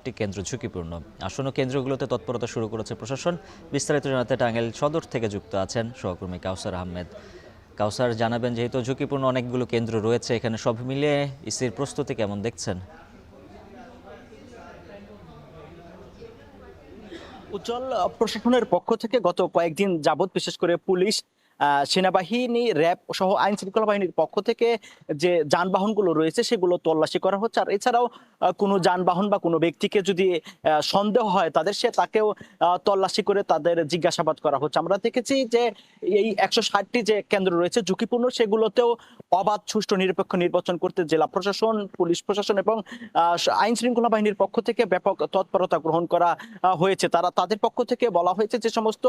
কয়েকটি কেন্দ্র ঝুঁকিপূর্ণ। আসন্ন কেন্দ্রগুলোতে তৎপরতা শুরু করেছে প্রশাসন। বিস্তারিত জানাতে টাঙ্গাইল সদর থেকে যুক্ত আছেন সহকর্মী কাউসার আহমেদ। কাউসার, জানাবেন যেহেতু ঝুঁকিপূর্ণ অনেকগুলো কেন্দ্র রয়েছে, এখানে সব মিলিয়ে ইসির প্রস্তুতি কেমন দেখছেন? উজ্জ্বল, প্রশাসনের পক্ষ থেকে গত কয়েকদিন যাবৎ বিশেষ করে পুলিশ, সেনাবাহিনী, র্যাব সহ আইন শৃঙ্খলা বাহিনীর পক্ষ থেকে যে যানবাহনগুলো রয়েছে সেগুলো তল্লাশি করা হচ্ছে। আর এছাড়াও কোনো যানবাহন বা কোনো ব্যক্তিকে যদি সন্দেহ হয় তাকেও তল্লাশি করে তাদের জিজ্ঞাসাবাদ করা হচ্ছে। আমরা দেখেছি যে এই ১৬০টি যে কেন্দ্র রয়েছে ঝুঁকিপূর্ণ, সেগুলোতেও অবাধ, সুষ্ঠু, নিরপেক্ষ নির্বাচন করতে জেলা প্রশাসন, পুলিশ প্রশাসন এবং আইন শৃঙ্খলা বাহিনীর পক্ষ থেকে ব্যাপক তৎপরতা গ্রহণ করা হয়েছে। তাদের পক্ষ থেকে বলা হয়েছে যে সমস্ত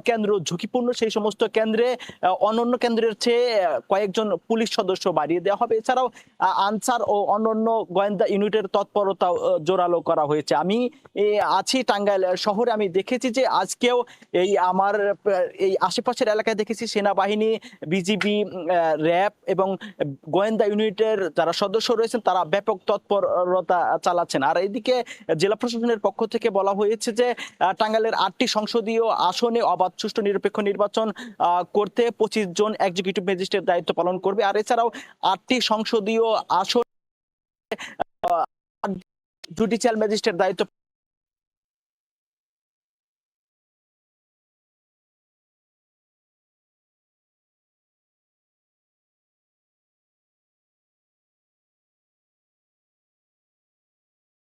কেন্দ্র ঝুঁকিপূর্ণ সেই সমস্ত কেন্দ্রে অন্যান্য কেন্দ্রের চেয়ে কয়েকজন পুলিশ সদস্য বাড়িয়ে দেওয়া হবে। এছাড়াও আনসার ও অন্যান্য গোয়েন্দা ইউনিটের তৎপরতা জোরালো করা হয়েছে। আমি আছি টাঙ্গাইল শহরে, আমি দেখেছি যে আজকেও আমার এই আশেপাশের এলাকায় দেখেছি সেনাবাহিনী, বিজিবি, র্যাব এবং গোয়েন্দা ইউনিটের যারা সদস্য রয়েছেন তারা ব্যাপক তৎপরতা চালাচ্ছেন। আর এইদিকে জেলা প্রশাসনের পক্ষ থেকে বলা হয়েছে যে টাঙ্গাইলের ৮টি সংসদীয় আসনে অবাধ, সুষ্ঠু, নিরপেক্ষ নির্বাচন করতে ২৫ জন এক্সিকিউটিভ ম্যাজিস্ট্রেট দায়িত্ব পালন করবে। আর এছাড়াও ৮টি সংসদীয় আসন জুডিশিয়াল ম্যাজিস্ট্রেট দায়িত্ব